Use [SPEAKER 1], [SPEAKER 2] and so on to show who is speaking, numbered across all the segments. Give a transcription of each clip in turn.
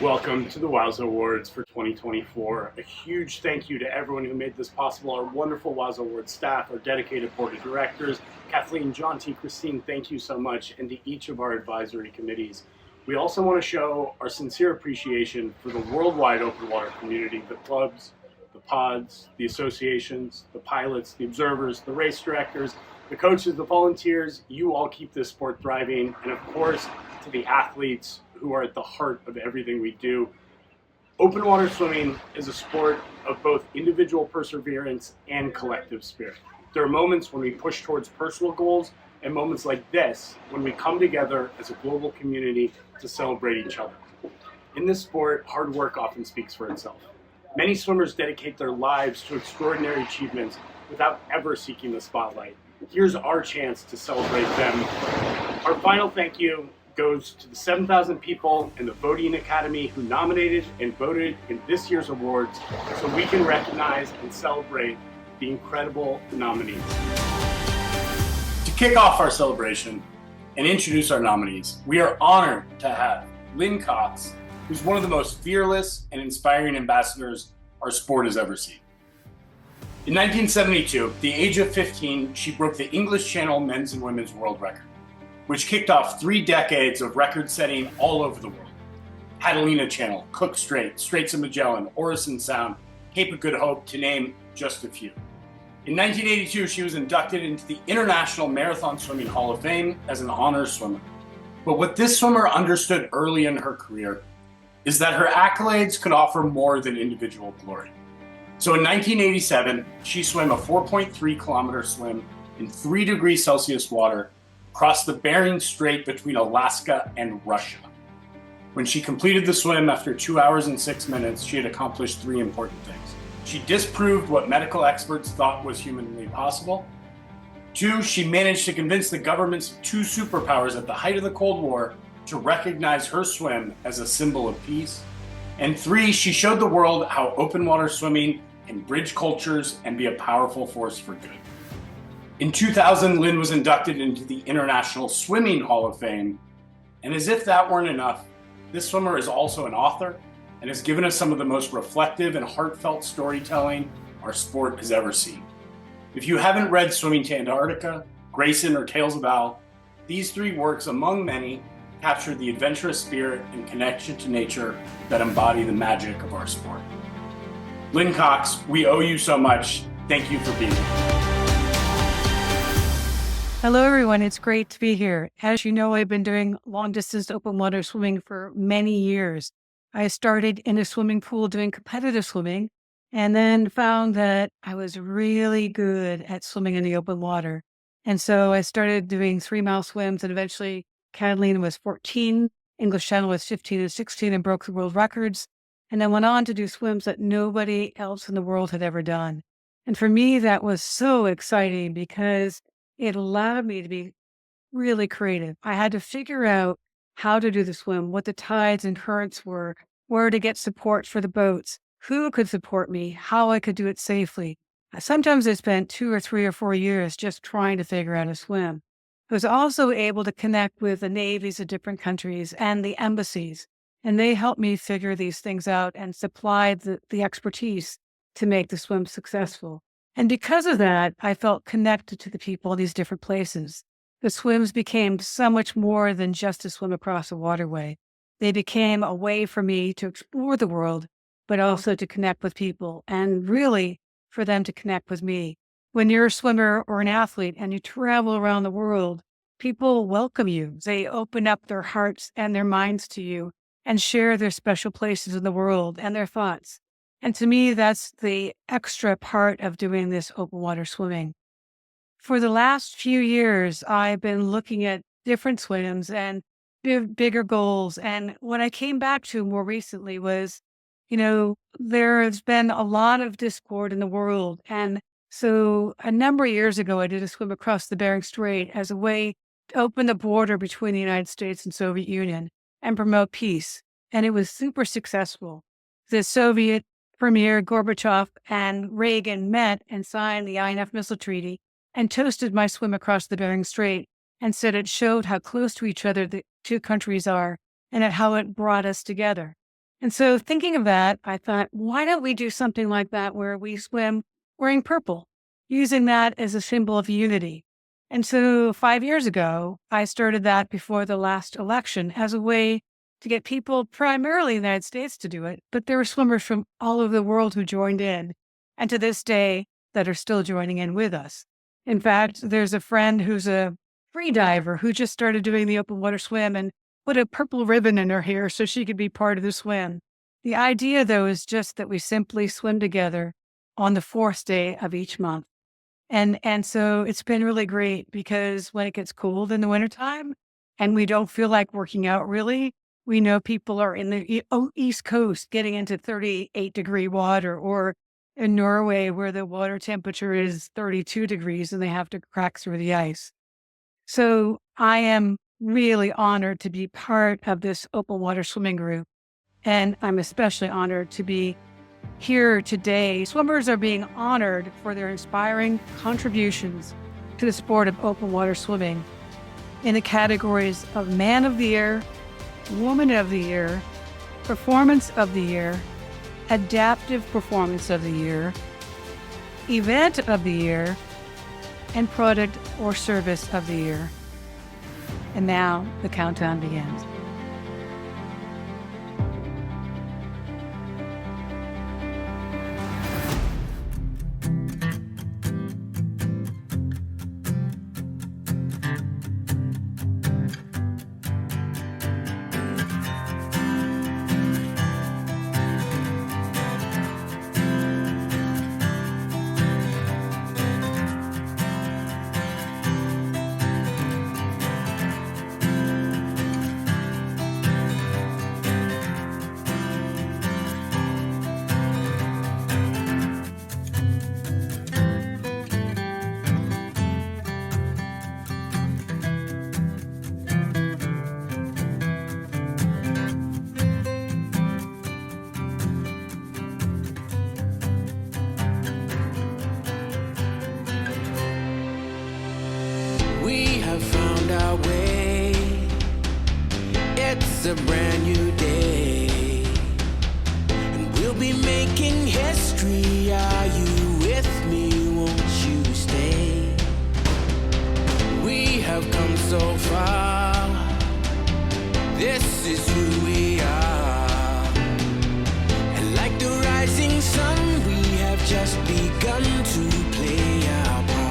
[SPEAKER 1] Welcome to the WOWSA Awards for 2024. A huge thank you to everyone who made this possible, our wonderful WOWSA Awards staff, our dedicated board of directors, Kathleen, John T, Christine, thank you so much, and to each of our advisory committees. We also want to show our sincere appreciation for the worldwide open water community, the clubs, the pods, the associations, the pilots, the observers, the race directors, the coaches, the volunteers. You all keep this sport thriving, and of course, to the athletes who are at the heart of everything we do. Open water swimming is a sport of both individual perseverance and collective spirit. There are moments when we push towards personal goals and moments like this when we come together as a global community to celebrate each other. In this sport, hard work often speaks for itself. Many swimmers dedicate their lives to extraordinary achievements without ever seeking the spotlight. Here's our chance to celebrate them. Our final thank you goes to the 7,000 people in the Voting Academy who nominated and voted in this year's awards so we can recognize and celebrate the incredible nominees. To kick off our celebration and introduce our nominees, we are honored to have Lynn Cox, who's one of the most fearless and inspiring ambassadors our sport has ever seen. In 1972, at the age of 15, she broke the English Channel men's and women's world record, which kicked off 3 decades of record setting all over the world. Catalina Channel, Cook Strait, Straits of Magellan, Orison Sound, Cape of Good Hope, to name just a few. In 1982, she was inducted into the International Marathon Swimming Hall of Fame as an honors swimmer. But what this swimmer understood early in her career is that her accolades could offer more than individual glory. So in 1987, she swam a 4.3 kilometer swim in 3 degrees Celsius water across the Bering Strait between Alaska and Russia. When she completed the swim after 2 hours and 6 minutes, she had accomplished 3 important things. She disproved what medical experts thought was humanly possible. 2, she managed to convince the governments of 2 superpowers at the height of the Cold War to recognize her swim as a symbol of peace. And 3, she showed the world how open water swimming can bridge cultures and be a powerful force for good. In 2000, Lynn was inducted into the International Swimming Hall of Fame. And as if that weren't enough, this swimmer is also an author and has given us some of the most reflective and heartfelt storytelling our sport has ever seen. If you haven't read Swimming to Antarctica, Grayson, or Tales of Al, these 3 works, among many, capture the adventurous spirit and connection to nature that embody the magic of our sport. Lynn Cox, we owe you so much. Thank you for being here.
[SPEAKER 2] Hello, everyone. It's great to be here. As you know, I've been doing long-distance open water swimming for many years. I started in a swimming pool doing competitive swimming and then found that I was really good at swimming in the open water. And so I started doing 3-mile swims, and eventually Catalina was 14, English Channel was 15 and 16 and broke the world records, and then went on to do swims that nobody else in the world had ever done. And for me, that was so exciting because it allowed me to be really creative. I had to figure out how to do the swim, what the tides and currents were, where to get support for the boats, who could support me, how I could do it safely. Sometimes I spent 2 or 3 or 4 years just trying to figure out a swim. I was also able to connect with the navies of different countries and the embassies, and they helped me figure these things out and supplied the expertise to make the swim successful. And because of that, I felt connected to the people in these different places. The swims became so much more than just a swim across a waterway. They became a way for me to explore the world, but also to connect with people, and really for them to connect with me. When you're a swimmer or an athlete and you travel around the world, people welcome you. They open up their hearts and their minds to you and share their special places in the world and their thoughts. And to me, that's the extra part of doing this open water swimming. For the last few years, I've been looking at different swims and bigger goals. And what I came back to more recently was, there has been a lot of discord in the world. And so a number of years ago, I did a swim across the Bering Strait as a way to open the border between the United States and Soviet Union and promote peace. And it was super successful. The Soviet Premier Gorbachev and Reagan met and signed the INF Missile Treaty and toasted my swim across the Bering Strait and said it showed how close to each other the 2 countries are and at how it brought us together. And so thinking of that, I thought, why don't we do something like that where we swim wearing purple, using that as a symbol of unity? And so 5 years ago, I started that before the last election as a way to get people primarily in the United States to do it. But there were swimmers from all over the world who joined in, and to this day that are still joining in with us. In fact, there's a friend who's a free diver who just started doing the open water swim and put a purple ribbon in her hair so she could be part of the swim. The idea, though, is just that we simply swim together on the fourth day of each month. And so it's been really great because when it gets cold in the wintertime and we don't feel like working out really, we know people are in the East Coast getting into 38-degree water, or in Norway where the water temperature is 32 degrees and they have to crack through the ice. So I am really honored to be part of this open water swimming group. And I'm especially honored to be here today. Swimmers are being honored for their inspiring contributions to the sport of open water swimming in the categories of Man of the Year, Woman of the Year, Performance of the Year, Adaptive Performance of the Year, Event of the Year, and Product or Service of the Year. And now the countdown begins.
[SPEAKER 3] our way. It's a brand new day, and we'll be making history. Are you with me? Won't you stay? We have come so far. This is who we are. And like the rising sun, we have just begun to play our part.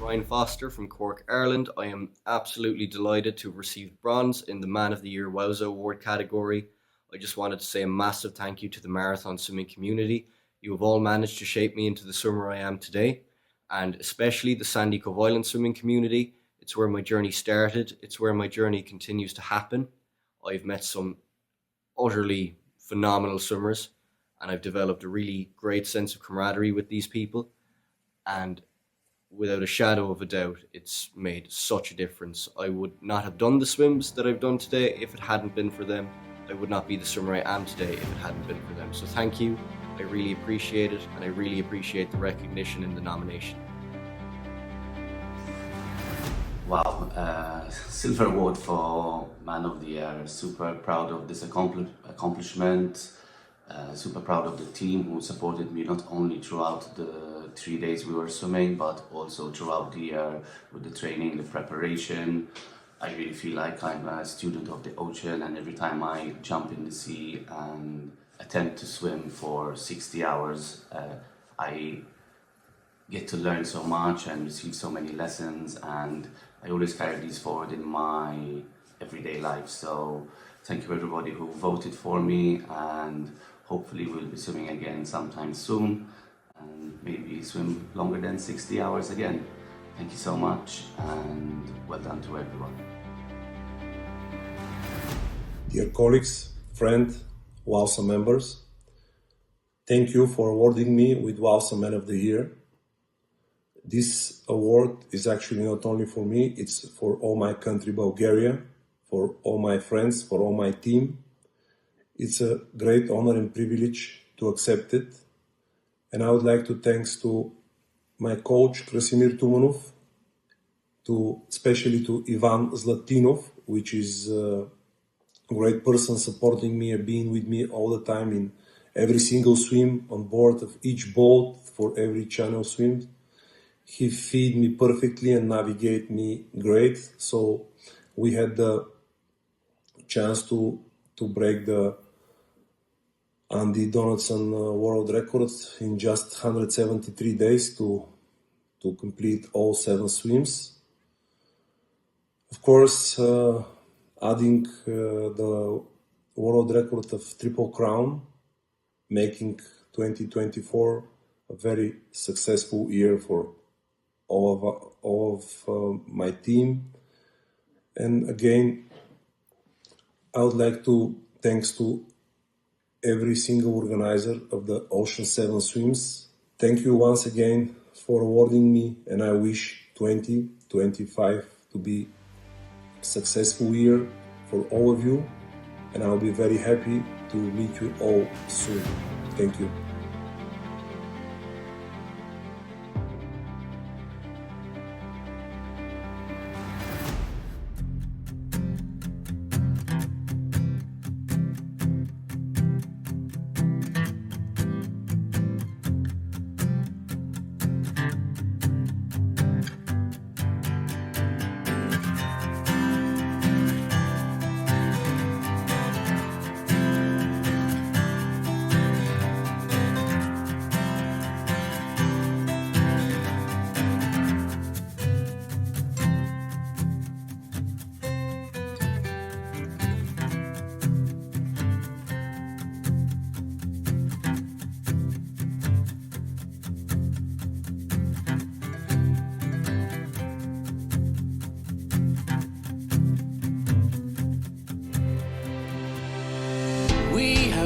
[SPEAKER 4] Ryan Foster from Cork, Ireland. I am absolutely delighted to have received bronze in the Man of the Year WOWSA Award category. I just wanted to say a massive thank you to the marathon swimming community. You have all managed to shape me into the swimmer I am today, and especially the Sandy Cove Island swimming community. It's where my journey started. It's where my journey continues to happen. I've met some utterly phenomenal swimmers, and I've developed a really great sense of camaraderie with these people. And without a shadow of a doubt, it's made such a difference. I would not have done the swims that I've done today if it hadn't been for them. I would not be the swimmer I am today if it hadn't been for them. So thank you. I really appreciate it, and I really appreciate the recognition in the nomination.
[SPEAKER 5] Wow, silver award for Man of the Year. Super proud of this accomplishment. Super proud of the team who supported me not only throughout the 3 days we were swimming, but also throughout the year with the training, the preparation. I really feel like I'm a student of the ocean, and every time I jump in the sea and attempt to swim for 60 hours, I get to learn so much and receive so many lessons, and I always carry these forward in my everyday life. So thank you everybody who voted for me, and hopefully we'll be swimming again sometime soon, and maybe swim longer than 60 hours again. Thank you so much, and well done to everyone.
[SPEAKER 6] Dear colleagues, friends, WOWSA members, thank you for awarding me with WOWSA Man of the Year. This award is actually not only for me, it's for all my country, Bulgaria, for all my friends, for all my team. It's a great honor and privilege to accept it. And I would like to thanks to my coach, Krasimir Tumanov, especially to Ivan Zlatinov, which is a great person supporting me and being with me all the time in every single swim on board of each boat for every channel swim. He feed me perfectly and navigate me great. So we had the chance to break the Andy Donaldson world record in just 173 days to complete all 7 swims. Of course, adding the world record of Triple Crown, making 2024 a very successful year for all of my team. And again, I would like to thanks to every single organizer of the Ocean 7 Swims. Thank you once again for awarding me, and I wish 2025 to be a successful year for all of you, and I'll be very happy to meet you all soon. Thank you.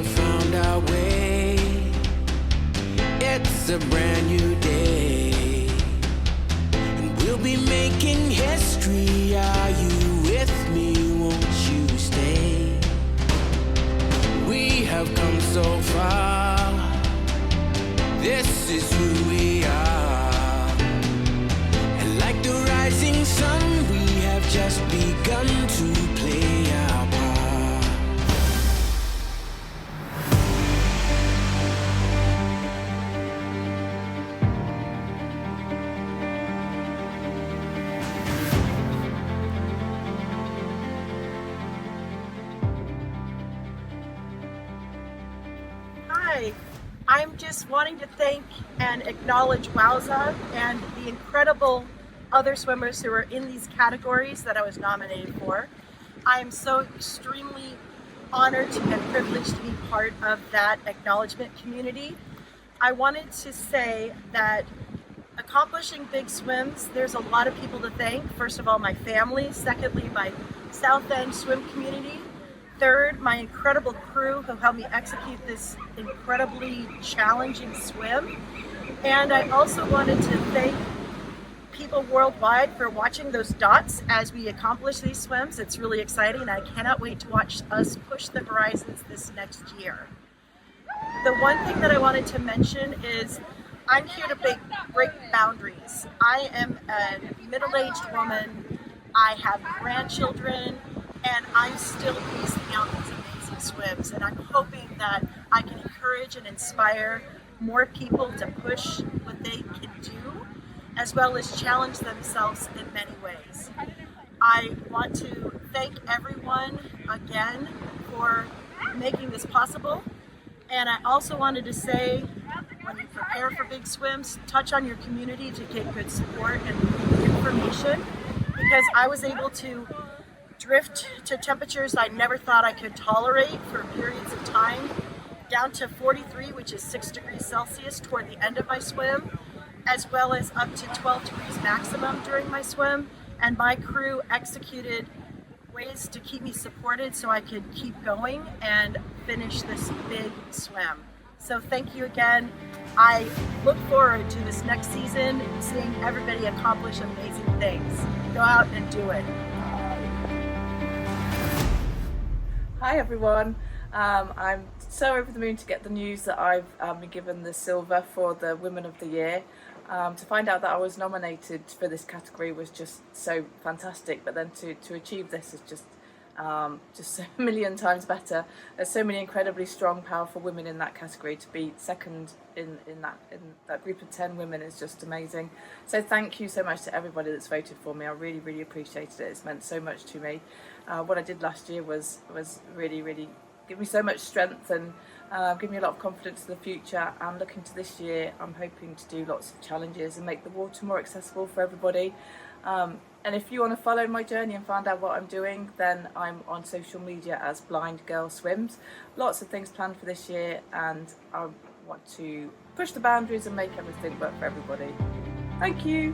[SPEAKER 3] Found our way. It's a brand new day, and we'll be making history. Are you with me? Won't you stay? We have come so far. This is who we are, and like the rising sun, we have just begun to play our part.
[SPEAKER 7] I'm just wanting to thank and acknowledge WOWSA and the incredible other swimmers who are in these categories that I was nominated for. I am so extremely honored and privileged to be part of that acknowledgement community. I wanted to say that accomplishing big swims, there's a lot of people to thank. First of all, my family. Secondly, my South End swim community. Third, my incredible crew who helped me execute this incredibly challenging swim. And I also wanted to thank people worldwide for watching those dots as we accomplish these swims. It's really exciting. I cannot wait to watch us push the horizons this next year. The one thing that I wanted to mention is I'm here to break boundaries. I am a middle-aged woman. I have grandchildren. And I'm still beasting out these amazing swims. And I'm hoping that I can encourage and inspire more people to push what they can do, as well as challenge themselves in many ways. I want to thank everyone again for making this possible. And I also wanted to say, when you prepare for big swims, touch on your community to get good support and information, because I was able to drift to temperatures I never thought I could tolerate for periods of time, down to 43, which is 6 degrees Celsius toward the end of my swim, as well as up to 12 degrees maximum during my swim. And my crew executed ways to keep me supported so I could keep going and finish this big swim. So thank you again. I look forward to this next season, seeing everybody accomplish amazing things. Go out and do it.
[SPEAKER 8] Hi everyone. I'm so over the moon to get the news that I've been given the silver for the Women of the Year. To find out that I was nominated for this category was just so fantastic, but then to achieve this is just so a million times better. There's so many incredibly strong, powerful women in that category. To be second in that group of 10 women is just amazing. So thank you so much to everybody that's voted for me. I really, really appreciated it. It's meant so much to me. What I did last year was really, really give me so much strength and give me a lot of confidence in the future. And looking to this year, I'm hoping to do lots of challenges and make the water more accessible for everybody. And if you want to follow my journey and find out what I'm doing, then I'm on social media as Blind Girl Swims. Lots of things planned for this year, and I want to push the boundaries and make everything work for everybody. Thank you.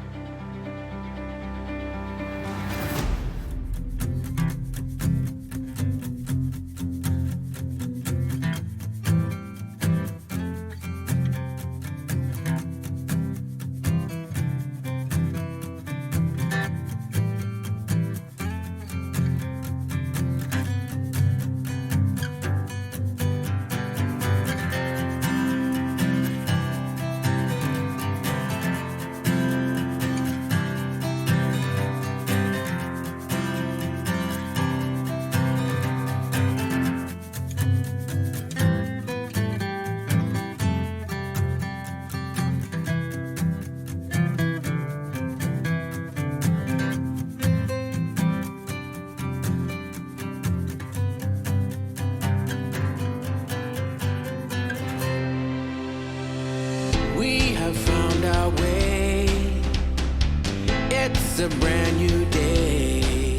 [SPEAKER 3] It's a brand new day,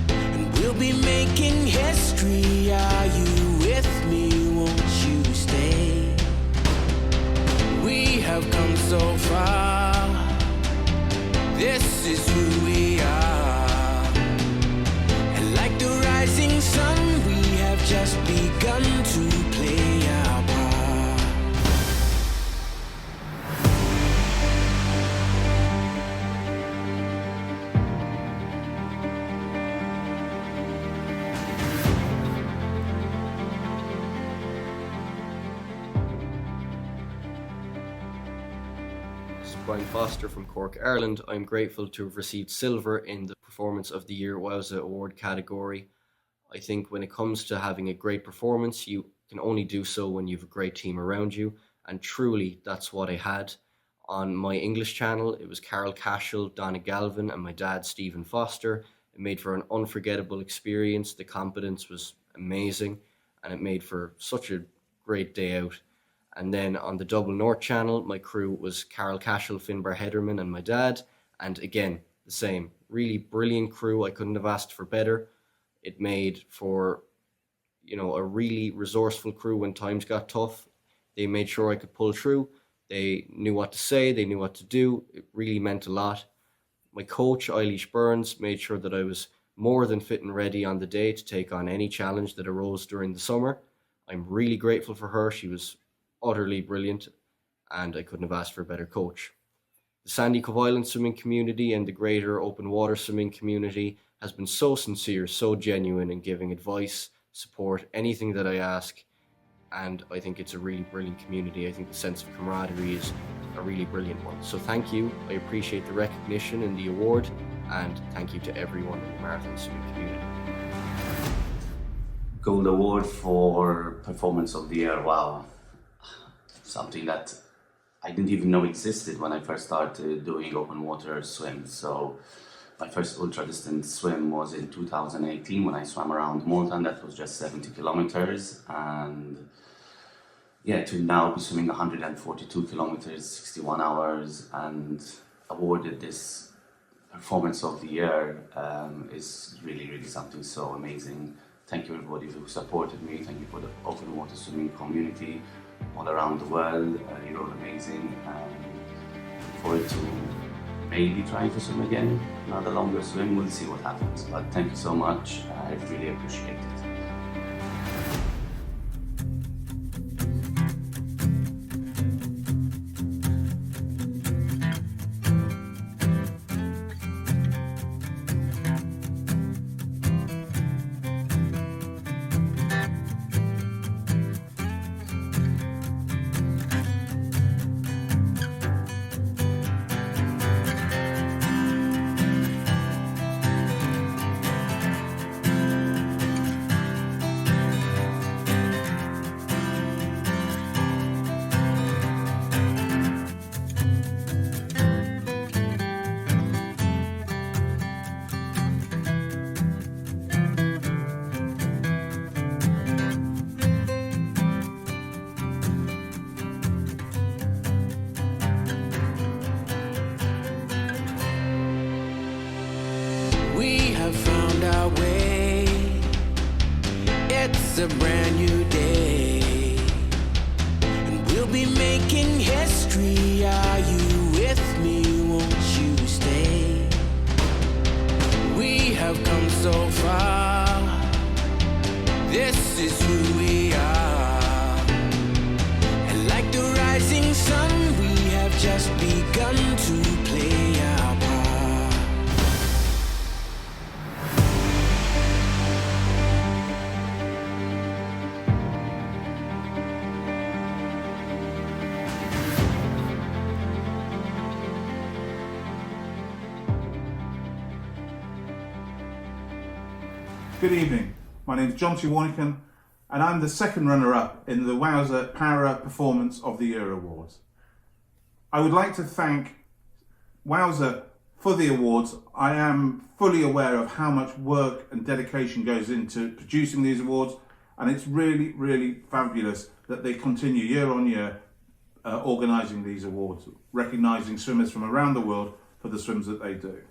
[SPEAKER 3] and we'll be making history. Are you with me? Won't you stay? We have come so far. This is who we are, and like the rising sun, we have just begun to play our part.
[SPEAKER 4] Brian Foster from Cork, Ireland. I'm grateful to have received silver in the Performance of the Year WOWSA Award category. I think when it comes to having a great performance, you can only do so when you have a great team around you, and truly that's what I had. On my English channel, it was Carol Cashel, Donna Galvin and my dad Stephen Foster. It made for an unforgettable experience. The competence was amazing and it made for such a great day out. And then on the Dublin North channel, my crew was Carol Cashel, Finbar Hederman and my dad. And again, the same. Really brilliant crew. I couldn't have asked for better. It made for, a really resourceful crew when times got tough. They made sure I could pull through. They knew what to say. They knew what to do. It really meant a lot. My coach, Eilish Burns, made sure that I was more than fit and ready on the day to take on any challenge that arose during the summer. I'm really grateful for her. She was utterly brilliant, and I couldn't have asked for a better coach. The Sandy Cove Island swimming community and the greater open water swimming community has been so sincere, so genuine in giving advice, support, anything that I ask, and I think it's a really brilliant community. I think the sense of camaraderie is a really brilliant one. So thank you. I appreciate the recognition and the award, and thank you to everyone in the marathon swimming community.
[SPEAKER 5] Gold Award for Performance of the Year. Wow. Something that I didn't even know existed when I first started doing open water swim. So my first ultra distance swim was in 2018 when I swam around Malta, and that was just 70 kilometers. And to now be swimming 142 kilometers, 61 hours, and awarded this Performance of the Year is really, really something so amazing. Thank you everybody who supported me. Thank you for the open water swimming community all around the world. You're all amazing. Look forward to maybe trying to swim again. Not a longer swim, we'll see what happens. But thank you so much. I really appreciate it.
[SPEAKER 3] have found our way. It's a brand new day, and we'll be making history. Are you with me? Won't you stay? We have come so far. This is who we are. And like the rising sun, we have just begun to play our part.
[SPEAKER 9] Good evening. My name is John T. Warnickan, and I'm the second runner-up in the WOWSA Para Performance of the Year Awards. I would like to thank WOWSA for the awards. I am fully aware of how much work and dedication goes into producing these awards, and it's really, really fabulous that they continue year on year organising these awards, recognising swimmers from around the world for the swims that they do.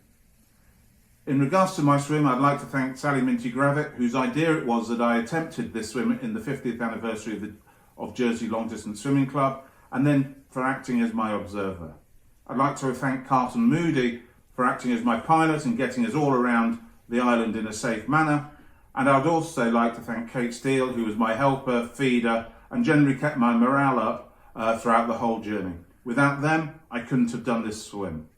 [SPEAKER 9] In regards to my swim, I'd like to thank Sally Minty-Gravitt, whose idea it was that I attempted this swim in the 50th anniversary of Jersey Long Distance Swimming Club, and then for acting as my observer. I'd like to thank Carlton Moody for acting as my pilot and getting us all around the island in a safe manner. And I'd also like to thank Kate Steele, who was my helper, feeder, and generally kept my morale up throughout the whole journey. Without them, I couldn't have done this swim.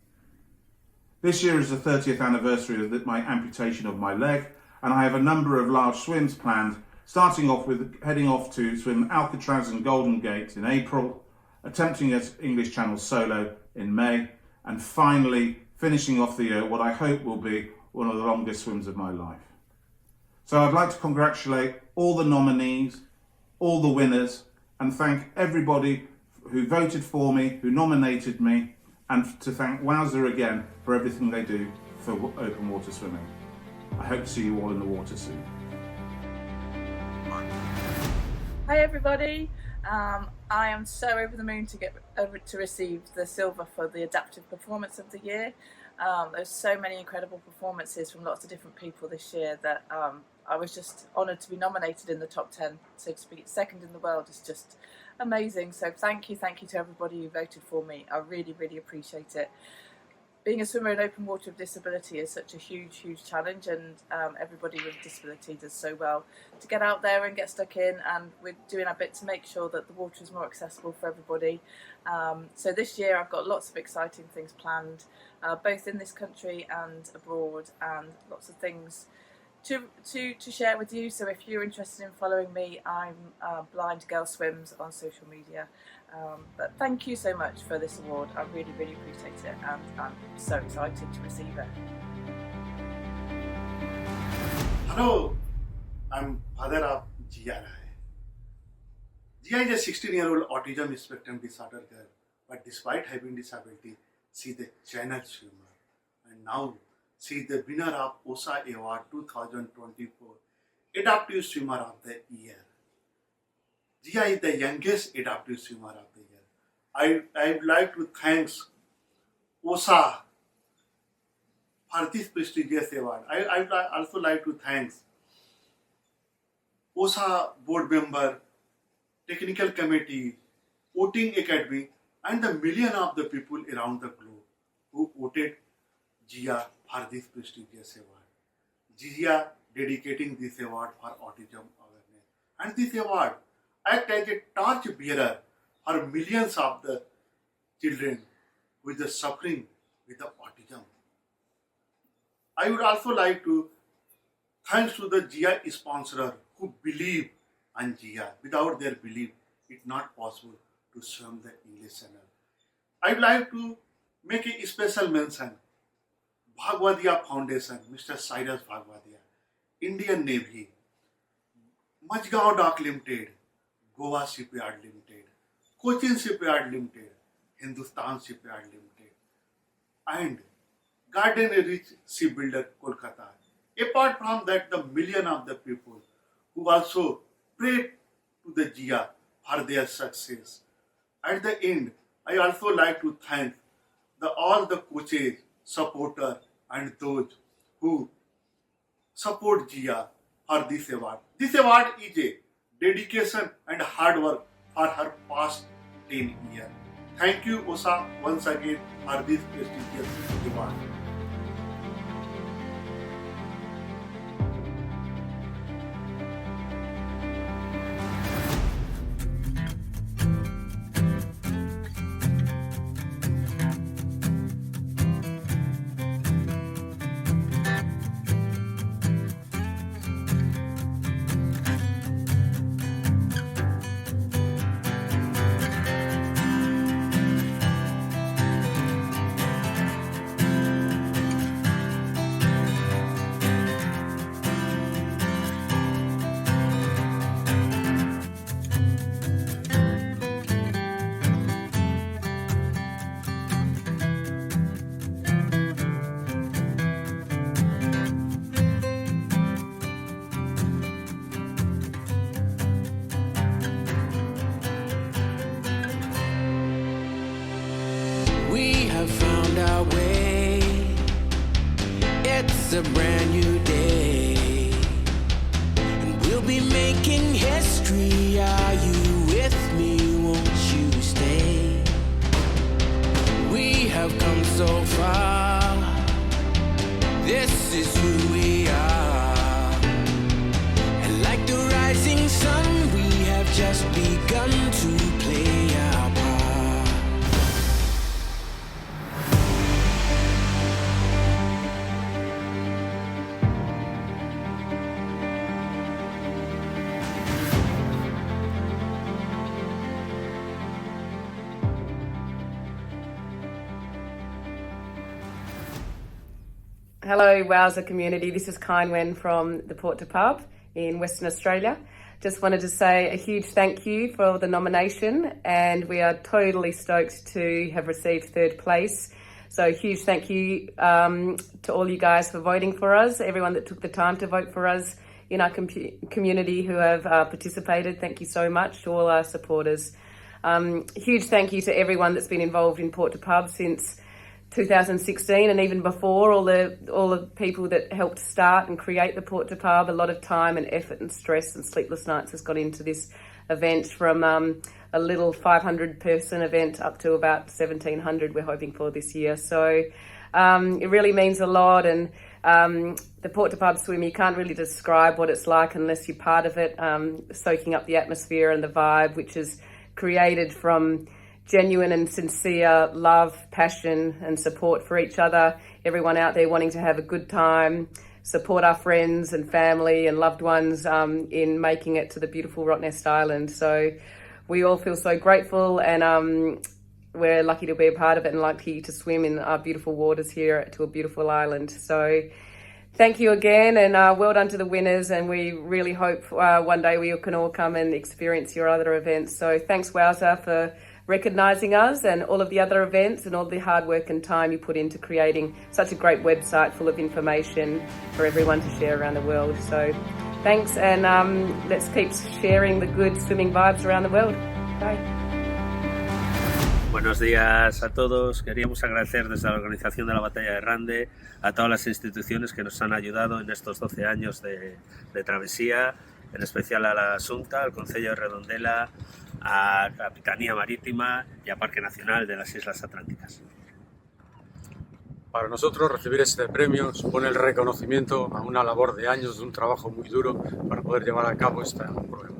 [SPEAKER 9] This year is the 30th anniversary of my amputation of my leg, and I have a number of large swims planned, starting off with heading off to swim Alcatraz and Golden Gate in April, attempting at English Channel solo in May, and finally finishing off the year what I hope will be one of the longest swims of my life. So I'd like to congratulate all the nominees, all the winners, and thank everybody who voted for me, who nominated me, and to thank WOWSA again for everything they do for open water swimming. I hope to see you all in the water soon.
[SPEAKER 8] Hi everybody, I am so over the moon to receive the silver for the Adaptive Performance of the Year. There's so many incredible performances from lots of different people this year that I was just honoured to be nominated in the top 10, so to speak. Second in the world is just amazing. So thank you to everybody who voted for me. I really, really appreciate it. Being a swimmer in open water with disability is such a huge, huge challenge, and everybody with disability does so well to get out there and get stuck in, and we're doing our bit to make sure that the water is more accessible for everybody. So this year I've got lots of exciting things planned, both in this country and abroad, and lots of things to share with you. So if you're interested in following me, I'm Blind Girl Swims on social media. But thank you so much for this award. I really, really appreciate it, and I'm so excited to receive it.
[SPEAKER 10] Hello, I'm father of Jia Rai. Jia is a 16-year-old autism spectrum disorder girl, but despite having disability, she is a channel swimmer, and now she is the winner of WOWSA Award 2024 Adaptive Swimmer of the Year. Jia is the youngest adaptive swimmer of the year. I would like to thank WOWSA for this prestigious award. I would also like to thank WOWSA board member, technical committee, voting academy, and the million of the people around the globe who voted Jia for this prestigious award. Jia dedicating this award for autism awareness, and this award act as a torch bearer for millions of the children with the suffering with the autism. I would also like to thanks to the Jia sponsor who believe in Jia. Without their belief, it's not possible to swim the English Channel. I would like to make a special mention. Bhagwadia Foundation, Mr. Cyrus Bhagwadia, Indian Navy, Majgaon Dock Limited, Goa Shipyard Limited, Cochin Shipyard Limited, Hindustan Shipyard Limited, and Garden Rich Shipbuilder Kolkata. Apart from that, the million of the people who also prayed to the Jia for their success. At the end, I also like to thank all the coaches, supporters, and those who support Jia for this award. This award is a dedication and hard work for her past 10 years. Thank you, WOWSA, once again for this prestigious award.
[SPEAKER 3] We have found our way. It's a brand new day, and we'll be making history. Are you with me? Won't you stay? We have come so far. This is who we are. And like the rising sun, we have just begun to play our part.
[SPEAKER 11] Hello, WOWSA community. This is Kynwen from the Port to Pub in Western Australia. Just wanted to say a huge thank you for the nomination, and we are totally stoked to have received third place. So a huge thank you to all you guys for voting for us, everyone that took the time to vote for us in our community who have participated. Thank you so much to all our supporters. Huge thank you to everyone that's been involved in Port to Pub since 2016 and even before, all the people that helped start and create the Port to Pub. A lot of time and effort and stress and sleepless nights has gone into this event, from a little 500 person event up to about 1,700 we're hoping for this year. So it really means a lot, and the Port to Pub swim, you can't really describe what it's like unless you're part of it, soaking up the atmosphere and the vibe, which is created from genuine and sincere love, passion and support for each other. Everyone out there wanting to have a good time, support our friends and family and loved ones in making it to the beautiful Rottnest Island. So we all feel so grateful, and we're lucky to be a part of it and lucky to swim in our beautiful waters here to a beautiful island. So thank you again, and well done to the winners, and we really hope one day we can all come and experience your other events. So thanks, WOWSA, for recognising us and all of the other events and all the hard work and time you put into creating such a great website full of information for everyone to share around the world. So thanks, and let's keep sharing the good swimming vibes around the world. Bye.
[SPEAKER 12] Buenos días a todos. Queríamos agradecer desde la organización de la Batalla de Rande a todas las instituciones que nos han ayudado en estos 12 años de travesía, en especial a la Xunta, al Concello de Redondela, a Capitanía Marítima y a Parque Nacional de las Islas Atlánticas.
[SPEAKER 13] Para nosotros recibir este premio supone el reconocimiento a una labor de años, de un trabajo muy duro para poder llevar a cabo esta prueba.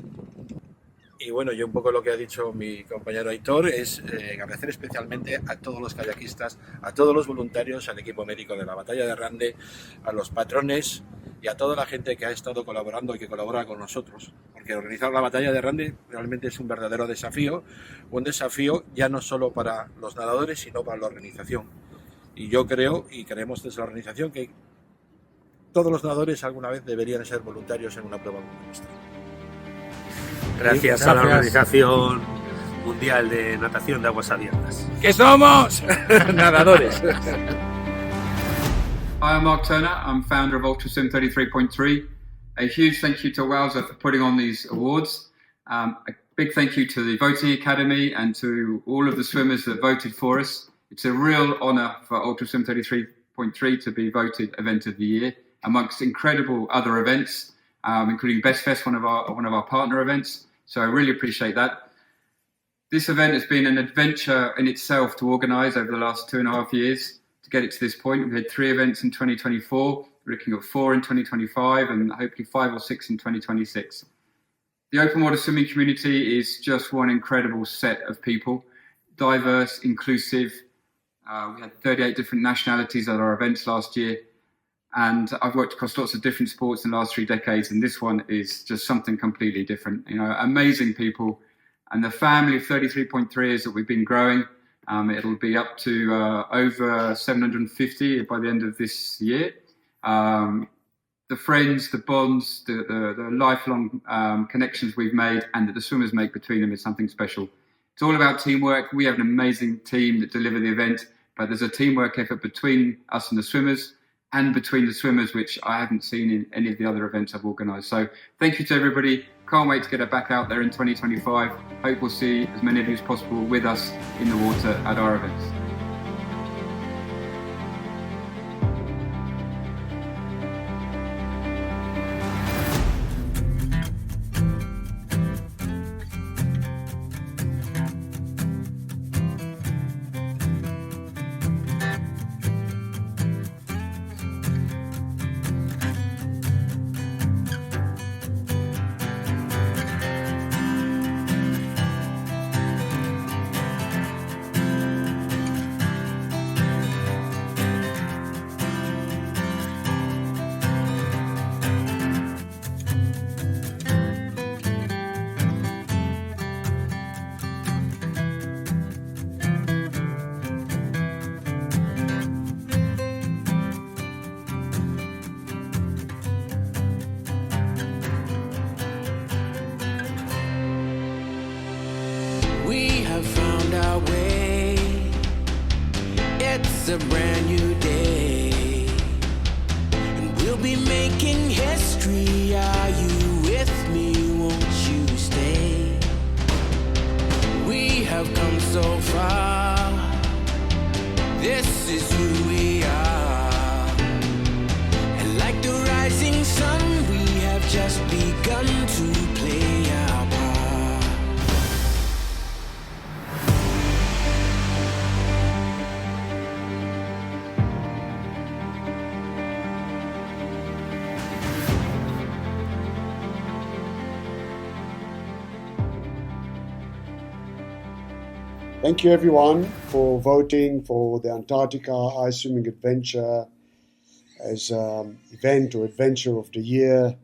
[SPEAKER 14] Y bueno, yo un poco lo que ha dicho mi compañero Aitor es agradecer especialmente a todos los kayakistas, a todos los voluntarios, al equipo médico de la Batalla de Rande, a los patrones y a toda la gente que ha estado colaborando y que colabora con nosotros. Porque organizar la Batalla de Rande realmente es un verdadero desafío, un desafío ya no solo para los nadadores, sino para la organización. Y yo creo, y creemos desde la organización, que todos los nadadores alguna vez deberían ser voluntarios en una prueba como esta.
[SPEAKER 12] Gracias a la Organización Mundial de Natación de Aguas Abiertas.
[SPEAKER 14] ¡Que somos nadadores!
[SPEAKER 15] Hi, I'm Mark Turner. I'm founder of UltraSim 33.3. A huge thank you to WOWSA for putting on these awards. A big thank you to the Voting Academy and to all of the swimmers that voted for us. It's a real honour for UltraSim 33.3 to be voted Event of the Year, amongst incredible other events, including Best Fest, one of our partner events. So I really appreciate that. This event has been an adventure in itself to organise over the last 2.5 years to get it to this point. We had 3 events in 2024, we're looking at 4 in 2025, and hopefully 5 or 6 in 2026. The open water swimming community is just one incredible set of people, diverse, inclusive. We had 38 different nationalities at our events last year, and I've worked across lots of different sports in the last 3 decades, and this one is just something completely different. You know, amazing people, and the family of 33.3ers that we've been growing. It'll be up to over 750 by the end of this year. The friends, the bonds, the lifelong connections we've made and that the swimmers make between them is something special. It's all about teamwork. We have an amazing team that deliver the event, but there's a teamwork effort between us and the swimmers, and between the swimmers, which I haven't seen in any of the other events I've organised. So thank you to everybody. Can't wait to get it back out there in 2025. Hope we'll see as many of you as possible with us in the water at our events.
[SPEAKER 3] It's a brand new day, and we'll be making history. Are you with me? Won't you stay? We have come so far. This is who we are, and like the rising sun, we have just begun to play our part.
[SPEAKER 16] Thank you everyone for voting for the Antarctica Ice Swimming Adventure as event or adventure of the year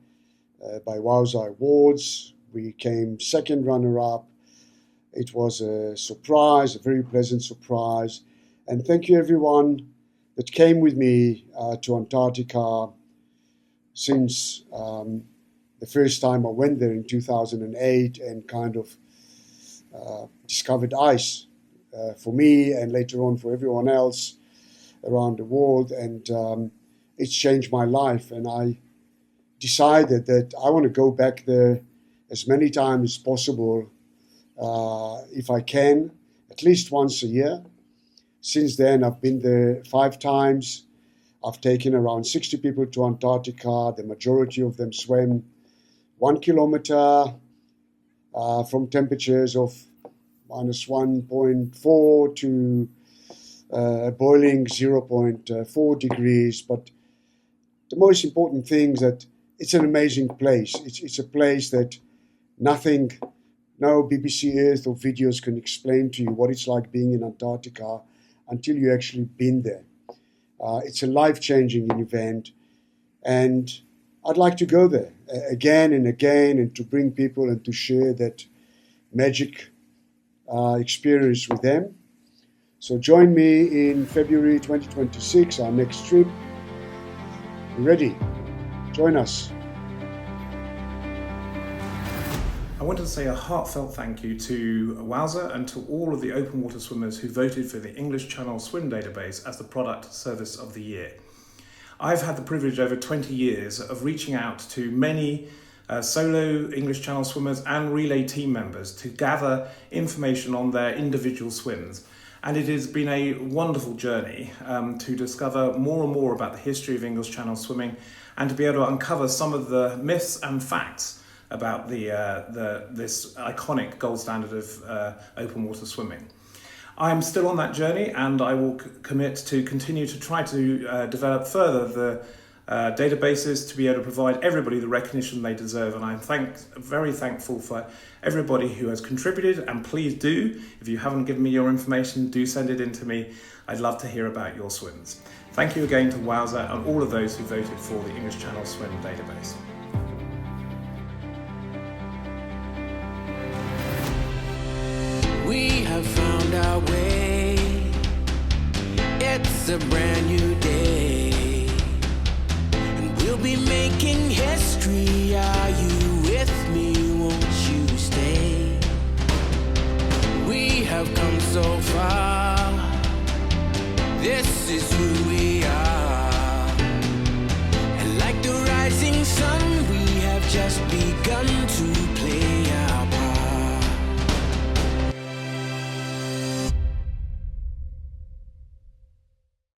[SPEAKER 16] by WOWSA Awards. We came second runner-up. It was a surprise, a very pleasant surprise. And thank you everyone that came with me to Antarctica since the first time I went there in 2008 and kind of discovered ice for me and later on for everyone else around the world. And it's changed my life. And I decided that I want to go back there as many times as possible, if I can, at least once a year. Since then, I've been there 5 times. I've taken around 60 people to Antarctica. The majority of them swam 1 kilometer from temperatures of minus 1.4 to boiling 0.4 degrees. But the most important thing is that it's an amazing place. It's a place that nothing, no BBC Earth or videos can explain to you what it's like being in Antarctica until you actually been there. It's a life-changing event, and I'd like to go there again and again and to bring people and to share that magic experience with them. So join me in February 2026, our next trip. You ready? Join us.
[SPEAKER 17] I wanted to say a heartfelt thank you to WOWSA and to all of the open water swimmers who voted for the English Channel Swim Database as the product service of the year. I've had the privilege over 20 years of reaching out to many solo English Channel swimmers and relay team members to gather information on their individual swims. And it has been a wonderful journey to discover more and more about the history of English Channel swimming and to be able to uncover some of the myths and facts about this iconic gold standard of open water swimming. I'm still on that journey, and I will commit to continue to try to develop further the databases to be able to provide everybody the recognition they deserve. And I'm very thankful for everybody who has contributed, and please do, if you haven't given me your information, do send it in to me. I'd love to hear about your swims. Thank you again to WOWSA and all of those who voted for the English Channel Swim database.
[SPEAKER 3] We have found our way. It's a brand new day, and we'll be making history. Are you with me? Won't you stay? We have come so far. This is who we are, and like the rising sun, we have just begun.